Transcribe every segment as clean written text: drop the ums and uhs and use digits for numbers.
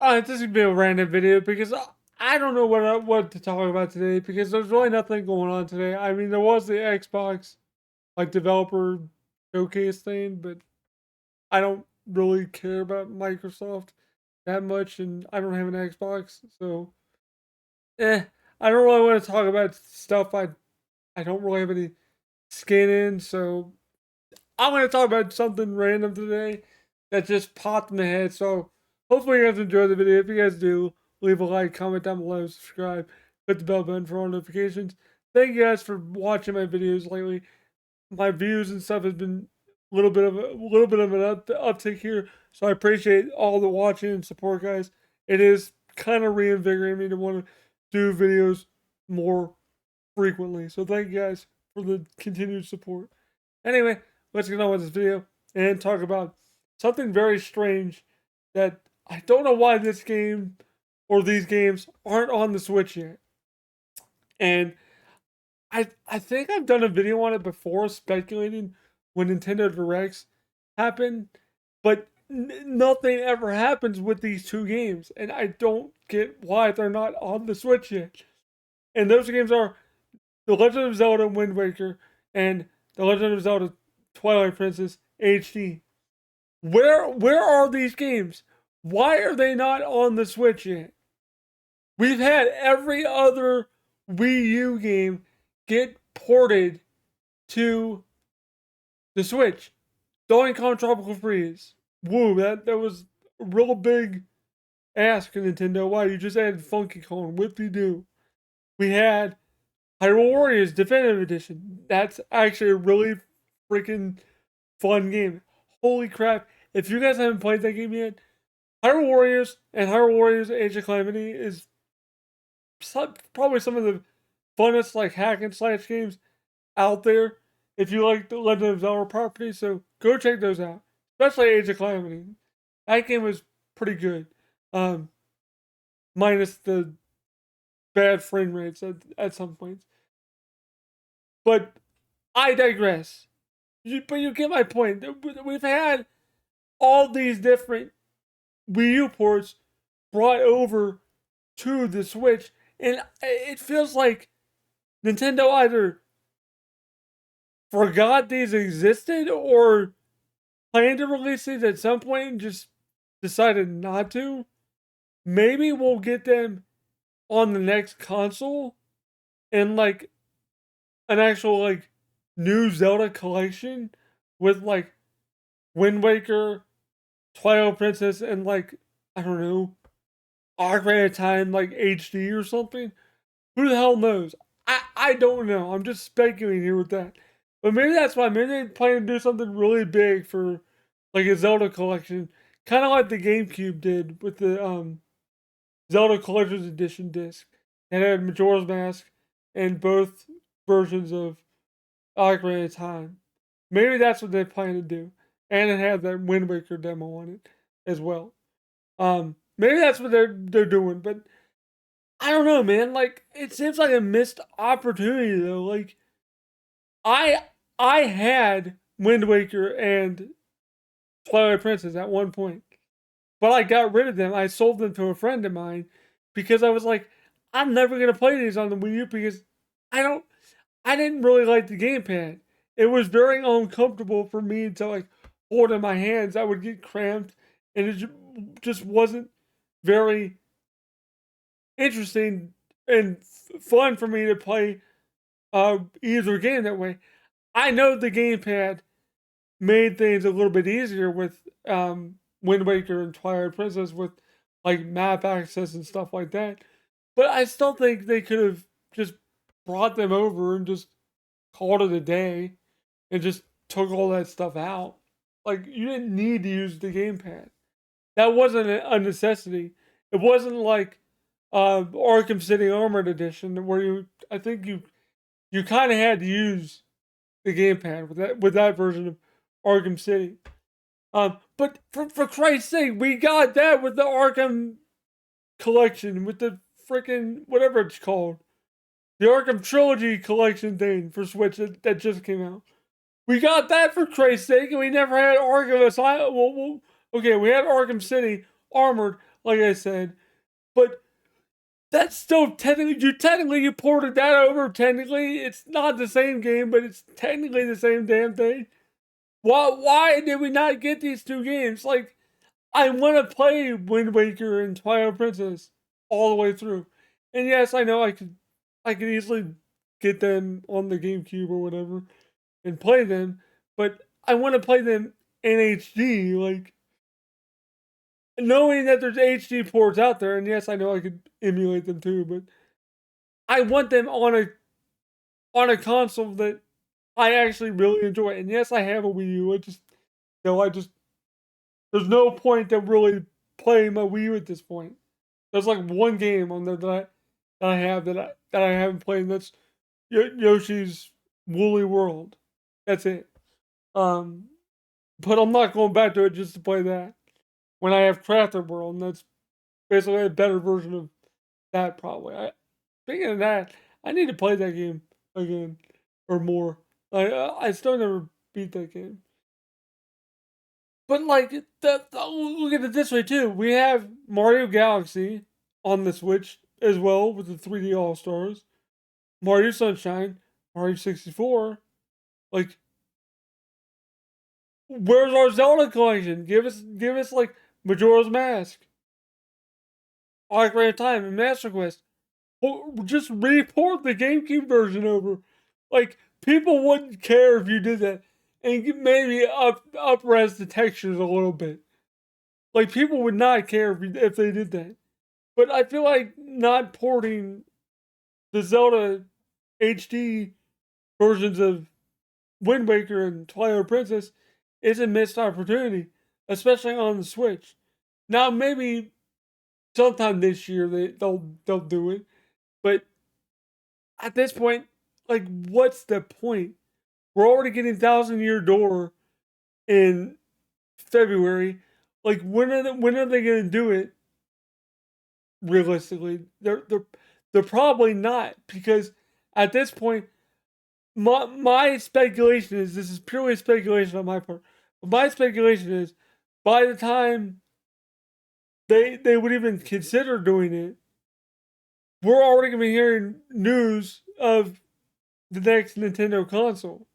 It's just gonna be a random video because I don't know what to talk about today because there's really nothing going on today. I mean, there was the Xbox like developer showcase thing, but I don't really care about Microsoft that much, and I don't have an Xbox, so I don't really want to talk about stuff I don't really have any skin in. So I'm going to talk about something random today that just popped in the head. So hopefully you guys enjoy the video. If you guys do, leave a like, comment down below, subscribe, hit the bell button for all notifications. Thank you guys for watching my videos lately. My views and stuff has been a little bit of an uptick here. So I appreciate all the watching and support, guys. It is kind of reinvigorating me to want to do videos more frequently. So thank you guys for the continued support. Anyway, let's get on with this video and talk about something very strange that I don't know why this game or these games aren't on the Switch yet. And I think I've done a video on it before speculating when Nintendo Directs happen, but nothing ever happens with these two games, and I don't get why they're not on the Switch yet. And those games are The Legend of Zelda Wind Waker and The Legend of Zelda Twilight Princess HD. Where are these games? Why are they not on the Switch yet? We've had every other Wii U game get ported to the Switch. Donkey Kong Tropical Freeze. Woo, that was a real big ask of Nintendo. Why you just added Funky Kong? What do you do? We had Hyrule Warriors Definitive Edition. That's actually a really freaking fun game. Holy crap. If you guys haven't played that game yet, Hyrule Warriors and Hyrule Warriors Age of Calamity is probably some of the funnest like hack and slash games out there if you like the Legend of Zelda property. So go check those out, especially Age of Calamity. That game was pretty good, minus the bad frame rates at some points. But I digress. But you get my point. We've had all these different Wii U ports brought over to the Switch, and it feels like Nintendo either forgot these existed or planned to release these at some point and just decided not to. Maybe we'll get them on the next console and like an actual like new Zelda collection with like Wind Waker, Twilight Princess, and like I don't know, Ocarina of Time like HD or something. Who the hell knows? I don't know. I'm just speculating here with that. But maybe that's why. Maybe they plan to do something really big for like a Zelda collection, kind of like the GameCube did with the Zelda Collector's Edition disc. It had Majora's Mask and both versions of Ocarina of Time. Maybe that's what they plan to do, and it had that Wind Waker demo on it as well. Maybe that's what they're doing, but I don't know, man. Like it seems like a missed opportunity though. Like I I had Wind Waker and Twilight Princess at one point, but I got rid of them. I sold them to a friend of mine because I was like, I'm never gonna play these on the Wii U because I don't. I didn't really like the gamepad. It was very uncomfortable for me to like hold in my hands. I would get cramped, and it just wasn't very interesting and fun for me to play either game that way. I know the gamepad made things a little bit easier with Wind Waker and Twilight Princess with like map access and stuff like that. But I still think they could have just brought them over and just called it a day and just took all that stuff out. Like you didn't need to use the gamepad. That wasn't a necessity. It wasn't like Arkham City Armored Edition where I think you kind of had to use the gamepad with that version of Arkham City. But for Christ's sake, we got that with the Arkham collection, with the freaking whatever it's called, the Arkham Trilogy collection thing for Switch that just came out. We got that for Christ's sake, and we never had Arkham Asylum. Okay, we had Arkham City Armored, like I said. But that's still technically you ported that over. Technically, it's not the same game, but it's technically the same damn thing. Why did we not get these two games? Like, I want to play Wind Waker and Twilight Princess all the way through. And yes, I know I could easily get them on the GameCube or whatever and play them, but I want to play them in HD, like knowing that there's HD ports out there. And yes, I know I could emulate them too, but I want them on a console that I actually really enjoy. And yes, I have a Wii U. I just there's no point to really playing my Wii U at this point. There's like one game on there that I have that I haven't played. And that's Yoshi's Woolly World. That's it. Um, but I'm not going back to it just to play that. When I have Crafted World, and that's basically a better version of that probably. Speaking of that, I need to play that game again or more. I still never beat that game. But like, look at it this way too. We have Mario Galaxy on the Switch as well with the 3D All Stars, Mario Sunshine, Mario 64. Like, where's our Zelda collection? Give us like Majora's Mask, Ocarina of Time, and Master Quest. Or just report the GameCube version over. Like, people wouldn't care if you did that, and maybe upres the textures a little bit. Like, people would not care if they did that. But I feel like not porting the Zelda HD versions of Wind Waker and Twilight Princess is a missed opportunity, especially on the Switch. Now maybe sometime this year they'll do it, but at this point, like, what's the point? We're already getting Thousand Year Door in February. Like, when are they gonna do it? Realistically, they're probably not, because at this point, my speculation is, this is purely speculation on my part. But my speculation is, by the time they would even consider doing it, we're already gonna be hearing news of the next Nintendo console,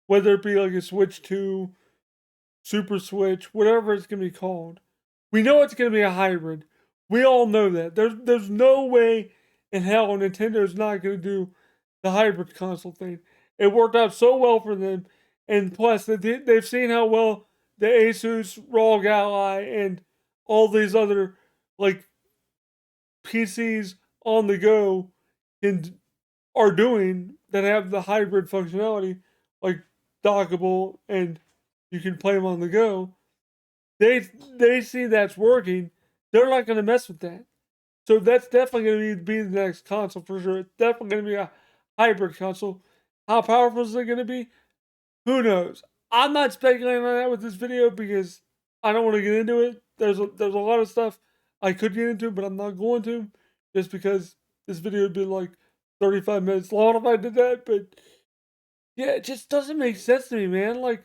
whether it be like a Switch 2, Super Switch, whatever it's gonna be called. We know it's gonna be a hybrid. We all know that. There's no way in hell Nintendo's not gonna do the hybrid console thing. It worked out so well for them, and plus they've seen how well the Asus ROG Ally and all these other like PCs on the go can are doing that have the hybrid functionality, like dockable, and you can play them on the go. They see that's working. They're not going to mess with that. So that's definitely going to be the next console for sure. It's definitely going to be a hybrid console. How powerful is it going to be? Who knows? I'm not speculating on that with this video because I don't want to get into it. There's a lot of stuff I could get into, but I'm not going to, just because this video would be like 35 minutes long if I did that. But yeah, it just doesn't make sense to me, man. Like,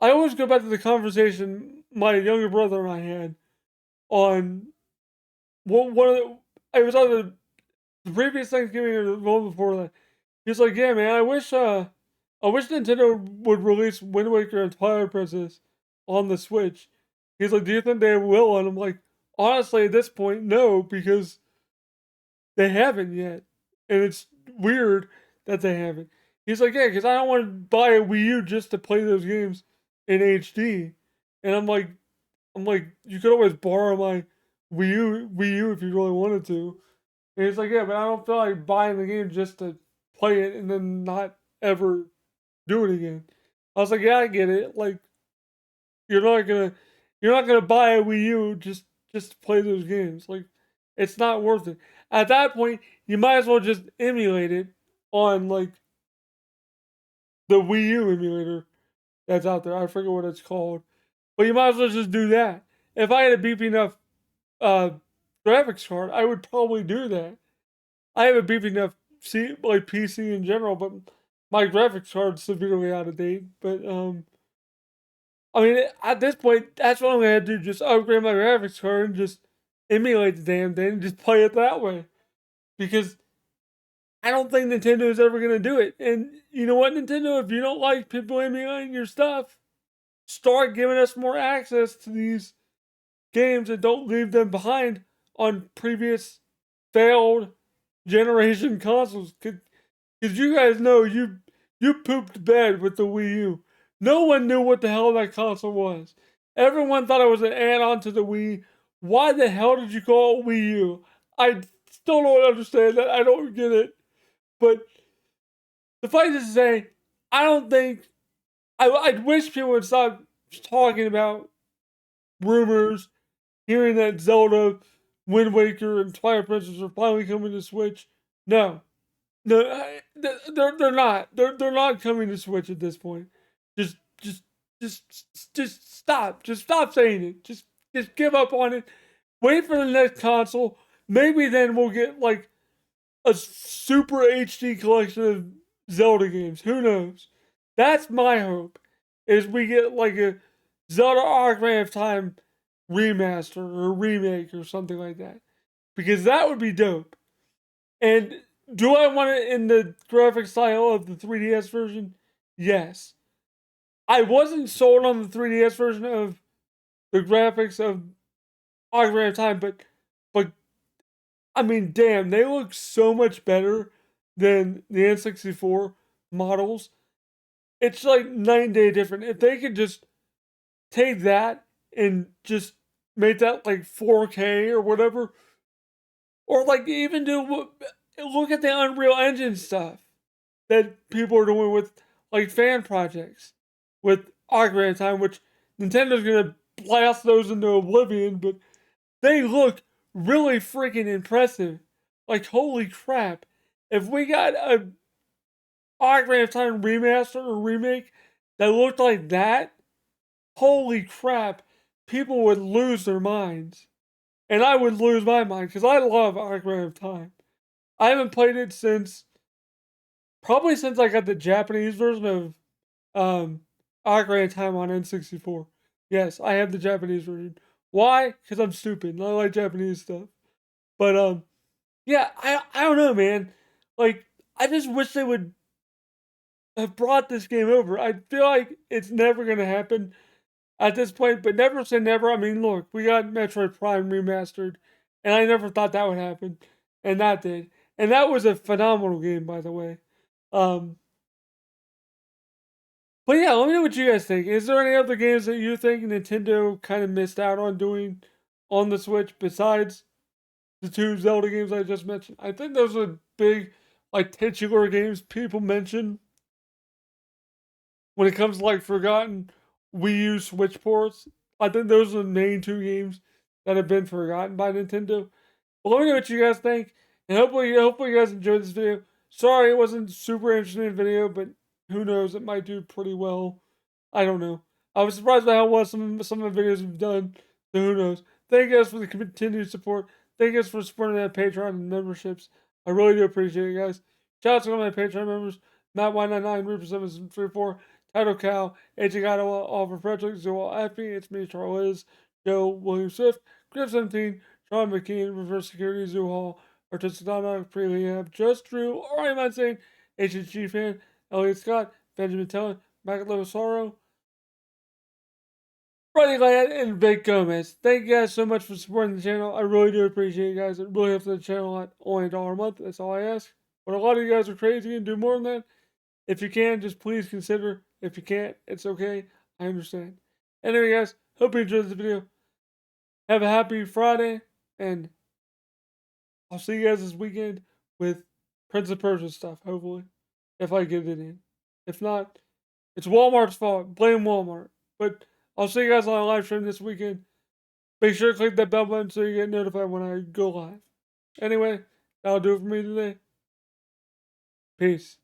I always go back to the conversation my younger brother and I had on one of the. It was on the previous Thanksgiving or the one before that. He's like, "Yeah, man, I wish Nintendo would release Wind Waker and Twilight Princess on the Switch." He's like, "Do you think they will?" And I'm like, "Honestly, at this point, no, because they haven't yet, and it's weird that they haven't." He's like, "Yeah, because I don't want to buy a Wii U just to play those games in HD." And I'm like, "You could always borrow my Wii U if you really wanted to." And he's like, "Yeah, but I don't feel like buying the game just to play it and then not ever do it again." I was like, "Yeah, I get it. Like, you're not gonna you're not gonna buy a Wii U just to play those games. Like, it's not worth it. At that point, you might as well just emulate it on like the Wii U emulator that's out there. I forget what it's called, but you might as well just do that. If I had a beefy enough uh, graphics card, I would probably do that. I have a beefy enough PC in general, but my graphics card's severely out of date. But I mean, at this point, that's what I'm gonna do. Just upgrade my graphics card and just emulate the damn thing and just play it that way. Because I don't think Nintendo is ever going to do it. And you know what, Nintendo? If you don't like people emulating your stuff, start giving us more access to these games and don't leave them behind on previous failed generation consoles. Because you guys know you pooped the bed with the Wii U. No one knew what the hell that console was. Everyone thought it was an add-on to the Wii. Why the hell did you call it Wii U? I still don't understand that. I don't get it. But suffice it to say, I don't think I wish people would stop talking about rumors, hearing that Zelda, Wind Waker, and Twilight Princess are finally coming to Switch. No, no, they're not. They're not coming to Switch at this point. Just just just stop. Just stop saying it. Just give up on it. Wait for the next console. Maybe then we'll get like a super HD collection of Zelda games. Who knows? That's my hope. Is we get like a Zelda Ocarina of Time remaster or remake or something like that. Because that would be dope. And do I want it in the graphic style of the 3DS version? Yes. I wasn't sold on the 3DS version of the graphics of Ocarina of Time, but I mean, damn, they look so much better than the N64 models. It's like night and day different. If they could just take that and just make that like 4K or whatever, or like even look at the Unreal Engine stuff that people are doing with like fan projects with Ocarina of Time, which Nintendo's gonna blast those into oblivion, but they look really freaking impressive. Like, holy crap. If we got a Ocarina of Time remaster or remake that looked like that, holy crap, people would lose their minds. And I would lose my mind because I love Ocarina of Time. I haven't played it probably since I got the Japanese version of um, Ocarina of Time on N64. Yes, I have the Japanese version. Why? Because I'm stupid and I like Japanese stuff. But yeah, I don't know, man. Like, I just wish they would have brought this game over. I feel like it's never gonna happen at this point, but never say never. I mean, look, we got Metroid Prime remastered, and I never thought that would happen, and that did. And that was a phenomenal game, by the way. Um, but yeah, let me know what you guys think. Is there any other games that you think Nintendo kind of missed out on doing on the Switch besides the two Zelda games I just mentioned? I think those are big, like, titular games people mention when it comes to like forgotten Wii U Switch ports. I think those are the main two games that have been forgotten by Nintendo. But let me know what you guys think, and hopefully you guys enjoyed this video. Sorry it wasn't super interesting video, but who knows, it might do pretty well. I don't know. I was surprised by how well some of the videos we've done, so who knows. Thank you guys for the continued support. Thank you guys for supporting that Patreon and memberships. I really do appreciate it, guys. Shout out to all my Patreon members: Matt Y99, Reaper 734, Title Cal, AJ Ottawa, Oliver Frederick, Zoal Appy, It's Me, Charles, Joe, William Swift, Griff 17, Sean McKean, Reverse Security, Zoo Hall, Artistic Donna, Preliab, Just Drew, Ari Mansane, HHG Fan, Elliot Scott, Benjamin Teller, Mac Sorrow, Freddie Glad, and Vic Gomez. Thank you guys so much for supporting the channel. I really do appreciate you guys. It really helps the channel a lot. Only $1 a month. That's all I ask. But a lot of you guys are crazy and do more than that. If you can, just please consider. If you can't, it's okay. I understand. Anyway, guys, hope you enjoyed this video. Have a happy Friday, and I'll see you guys this weekend with Prince of Persia stuff, hopefully. If I get it in. If not, it's Walmart's fault. Blame Walmart. But I'll see you guys on a live stream this weekend. Make sure to click that bell button so you get notified when I go live. Anyway, that'll do it for me today. Peace.